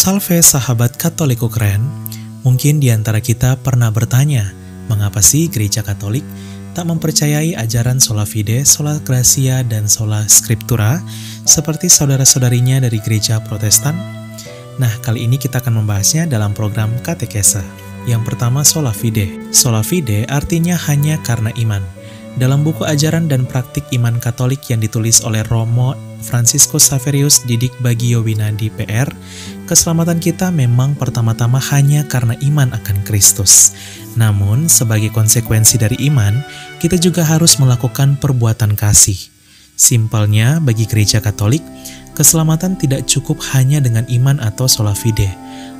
Salve sahabat Katoliku keren, mungkin di antara kita pernah bertanya, mengapa sih gereja Katolik tak mempercayai ajaran sola fide, sola gratia, dan sola scriptura seperti saudara-saudarinya dari gereja Protestan? Nah, kali ini kita akan membahasnya dalam program katekese. Yang pertama, sola fide. Sola fide artinya hanya karena iman. Dalam buku ajaran dan praktik iman Katolik yang ditulis oleh Romo Franciscus Xaverius Didik bagi Yowinadi PR, keselamatan kita memang pertama-tama hanya karena iman akan Kristus. Namun, sebagai konsekuensi dari iman, kita juga harus melakukan perbuatan kasih. Simpelnya, bagi gereja Katolik, keselamatan tidak cukup hanya dengan iman atau sola fide,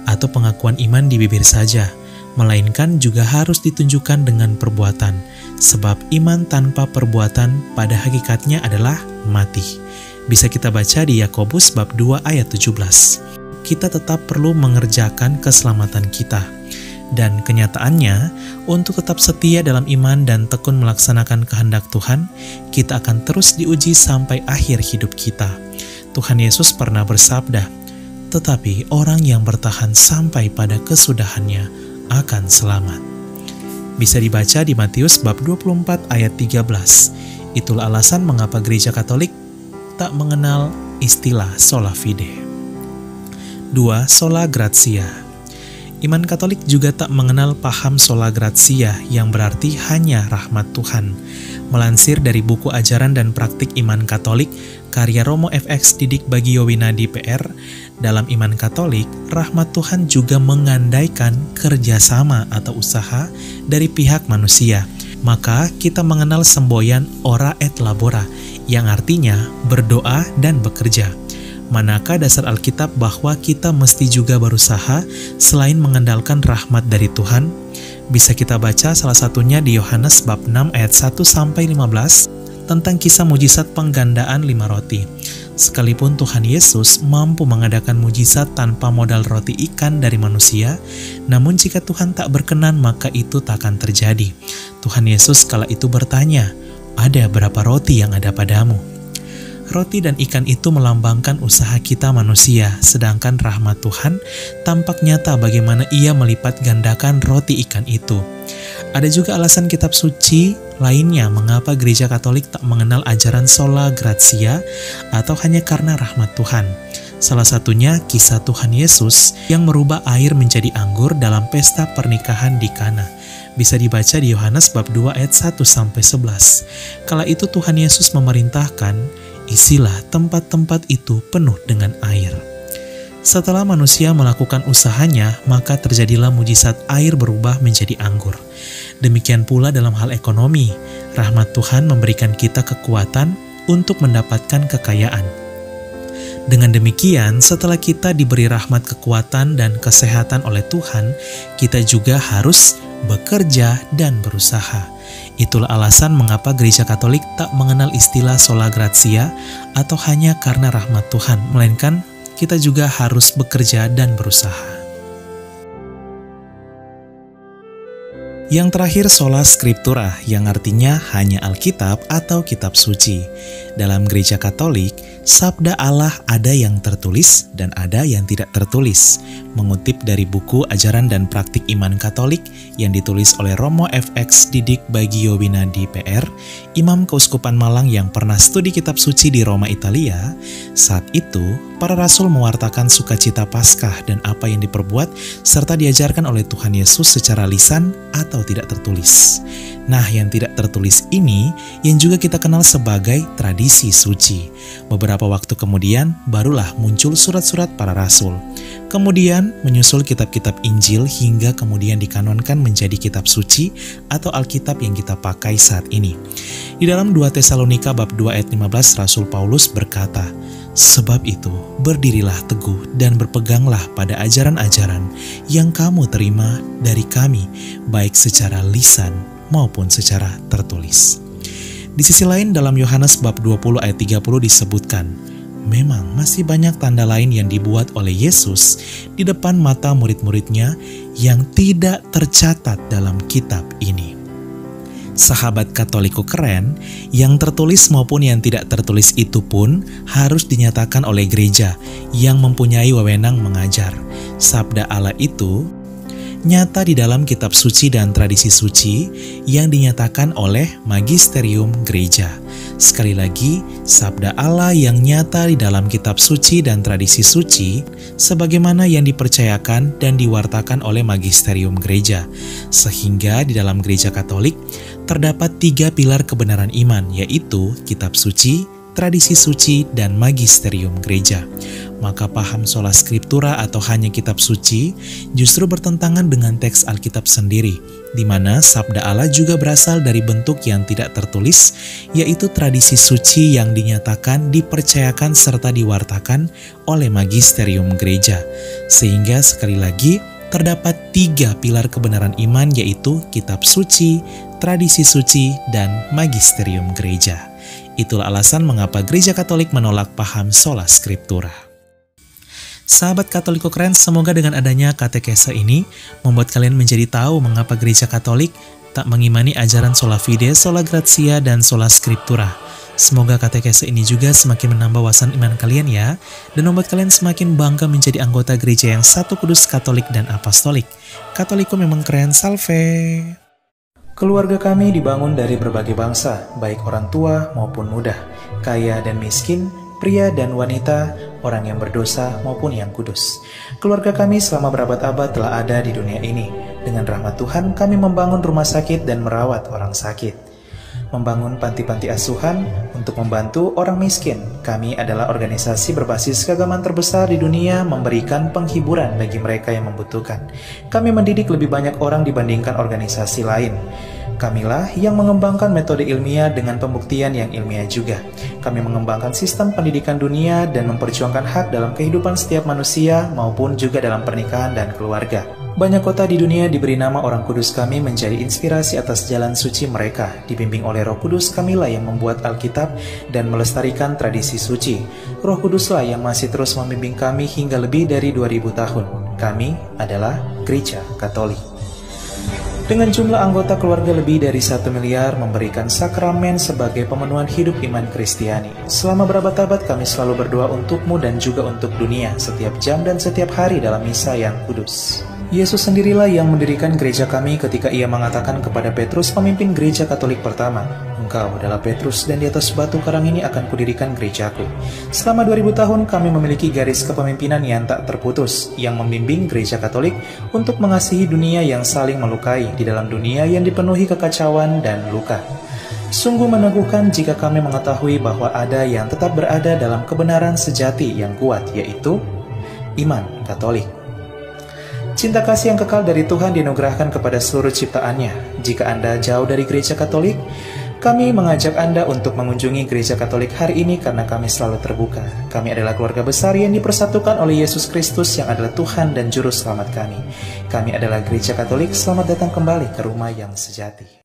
atau pengakuan iman di bibir saja, melainkan juga harus ditunjukkan dengan perbuatan, sebab iman tanpa perbuatan pada hakikatnya adalah mati. Bisa kita baca di Yakobus bab 2 ayat 17. Kita tetap perlu mengerjakan keselamatan kita. Dan kenyataannya, untuk tetap setia dalam iman dan tekun melaksanakan kehendak Tuhan, kita akan terus diuji sampai akhir hidup kita. Tuhan Yesus pernah bersabda, "Tetapi orang yang bertahan sampai pada kesudahannya akan selamat." Bisa dibaca di Matius bab 24 ayat 13. Itulah alasan mengapa gereja Katolik tak mengenal istilah sola fide. 2. Sola gratia. Iman Katolik juga tak mengenal paham sola gratia yang berarti hanya rahmat Tuhan. Melansir dari buku ajaran dan praktik iman Katolik, karya Romo FX Didik bagi Yowinadi PR, dalam iman Katolik, rahmat Tuhan juga mengandaikan kerjasama atau usaha dari pihak manusia. Maka kita mengenal semboyan ora et labora, yang artinya berdoa dan bekerja. Manakah dasar Alkitab bahwa kita mesti juga berusaha selain mengandalkan rahmat dari Tuhan? Bisa kita baca salah satunya di Yohanes bab 6 ayat 1-15 tentang kisah mujizat penggandaan 5 roti. Sekalipun Tuhan Yesus mampu mengadakan mujizat tanpa modal roti ikan dari manusia, namun jika Tuhan tak berkenan maka itu tak akan terjadi. Tuhan Yesus kala itu bertanya, "Ada berapa roti yang ada padamu?" Roti dan ikan itu melambangkan usaha kita manusia, sedangkan rahmat Tuhan tampak nyata bagaimana Ia melipat gandakan roti ikan itu. Ada juga alasan kitab suci lainnya mengapa gereja Katolik tak mengenal ajaran sola gratia atau hanya karena rahmat Tuhan. Salah satunya kisah Tuhan Yesus yang merubah air menjadi anggur dalam pesta pernikahan di Kana. Bisa dibaca di Yohanes bab 2 ayat 1-11. Kala itu Tuhan Yesus memerintahkan, "Isilah tempat-tempat itu penuh dengan air." Setelah manusia melakukan usahanya, maka terjadilah mujizat air berubah menjadi anggur. Demikian pula dalam hal ekonomi, rahmat Tuhan memberikan kita kekuatan untuk mendapatkan kekayaan. Dengan demikian, setelah kita diberi rahmat kekuatan dan kesehatan oleh Tuhan, kita juga harus bekerja dan berusaha. Itulah alasan mengapa gereja Katolik tak mengenal istilah sola gratia atau hanya karena rahmat Tuhan, melainkan kita juga harus bekerja dan berusaha. Yang terakhir, sola scriptura, yang artinya hanya Alkitab atau kitab suci. Dalam gereja Katolik, sabda Allah ada yang tertulis dan ada yang tidak tertulis. Mengutip dari buku ajaran dan praktik iman Katolik yang ditulis oleh Romo FX Didik bagi Yowinadi PR, Imam Keuskupan Malang yang pernah studi kitab suci di Roma, Italia, saat itu para rasul mewartakan sukacita Paskah dan apa yang diperbuat serta diajarkan oleh Tuhan Yesus secara lisan atau tidak tertulis. Nah, yang tidak tertulis ini yang juga kita kenal sebagai tradisi suci. Beberapa waktu kemudian barulah muncul surat-surat para rasul. Kemudian menyusul kitab-kitab Injil hingga kemudian dikanonkan menjadi kitab suci atau Alkitab yang kita pakai saat ini. Di dalam 2 Tesalonika bab 2 ayat 15 Rasul Paulus berkata, Sebab itu, berdirilah teguh dan berpeganglah pada ajaran-ajaran yang kamu terima dari kami, baik secara lisan maupun secara tertulis. Di sisi lain, dalam Yohanes bab 20 ayat 30 disebutkan, memang masih banyak tanda lain yang dibuat oleh Yesus di depan mata murid-muridnya yang tidak tercatat dalam kitab ini. Sahabat Katoliko keren, yang tertulis maupun yang tidak tertulis itu pun harus dinyatakan oleh gereja yang mempunyai wewenang mengajar. Sabda Allah itu nyata di dalam kitab suci dan tradisi suci yang dinyatakan oleh magisterium gereja. Sekali lagi, sabda Allah yang nyata di dalam kitab suci dan tradisi suci sebagaimana yang dipercayakan dan diwartakan oleh magisterium gereja. Sehingga di dalam gereja Katolik terdapat 3 pilar kebenaran iman, yaitu kitab suci, tradisi suci, dan magisterium gereja. Maka paham sola scriptura atau hanya kitab suci justru bertentangan dengan teks Alkitab sendiri, di mana sabda Allah juga berasal dari bentuk yang tidak tertulis, yaitu tradisi suci yang dinyatakan, dipercayakan, serta diwartakan oleh magisterium gereja. Sehingga sekali lagi, terdapat 3 pilar kebenaran iman, yaitu kitab suci, tradisi suci, dan magisterium gereja. Itulah alasan mengapa gereja Katolik menolak paham sola scriptura. Sahabat Katoliko keren, semoga dengan adanya katekese ini membuat kalian menjadi tahu mengapa gereja Katolik tak mengimani ajaran sola fide, sola gratia, dan sola scriptura. Semoga katekese ini juga semakin menambah wawasan iman kalian ya, dan membuat kalian semakin bangga menjadi anggota gereja yang satu, kudus, Katolik, dan apostolik. Katoliko memang keren, salve! Keluarga kami dibangun dari berbagai bangsa, baik orang tua maupun muda, kaya dan miskin, pria dan wanita, orang yang berdosa maupun yang kudus. Keluarga kami selama berabad-abad telah ada di dunia ini. Dengan rahmat Tuhan, kami membangun rumah sakit dan merawat orang sakit. Membangun panti-panti asuhan untuk membantu orang miskin. Kami adalah organisasi berbasis keagamaan terbesar di dunia, memberikan penghiburan bagi mereka yang membutuhkan. Kami mendidik lebih banyak orang dibandingkan organisasi lain. Kamilah yang mengembangkan metode ilmiah dengan pembuktian yang ilmiah juga. Kami mengembangkan sistem pendidikan dunia dan memperjuangkan hak dalam kehidupan setiap manusia maupun juga dalam pernikahan dan keluarga. Banyak kota di dunia diberi nama orang kudus kami menjadi inspirasi atas jalan suci mereka. Dibimbing oleh Roh Kudus, kamilah yang membuat Alkitab dan melestarikan tradisi suci. Roh Kuduslah yang masih terus membimbing kami hingga lebih dari 2000 tahun. Kami adalah Gereja Katolik. Dengan jumlah anggota keluarga lebih dari 1 miliar, memberikan sakramen sebagai pemenuhan hidup iman Kristiani. Selama berabad-abad kami selalu berdoa untukmu dan juga untuk dunia, setiap jam dan setiap hari dalam misa yang kudus. Yesus sendirilah yang mendirikan gereja kami ketika ia mengatakan kepada Petrus, pemimpin gereja Katolik pertama, "Engkau adalah Petrus dan di atas batu karang ini akan kudirikan gerejaku." Selama 2000 tahun kami memiliki garis kepemimpinan yang tak terputus, yang membimbing gereja Katolik untuk mengasihi dunia yang saling melukai di dalam dunia yang dipenuhi kekacauan dan luka. Sungguh meneguhkan jika kami mengetahui bahwa ada yang tetap berada dalam kebenaran sejati yang kuat, yaitu iman Katolik. Cinta kasih yang kekal dari Tuhan dianugerahkan kepada seluruh ciptaannya. Jika Anda jauh dari gereja Katolik, kami mengajak Anda untuk mengunjungi gereja Katolik hari ini karena kami selalu terbuka. Kami adalah keluarga besar yang dipersatukan oleh Yesus Kristus yang adalah Tuhan dan Juru Selamat kami. Kami adalah gereja Katolik, selamat datang kembali ke rumah yang sejati.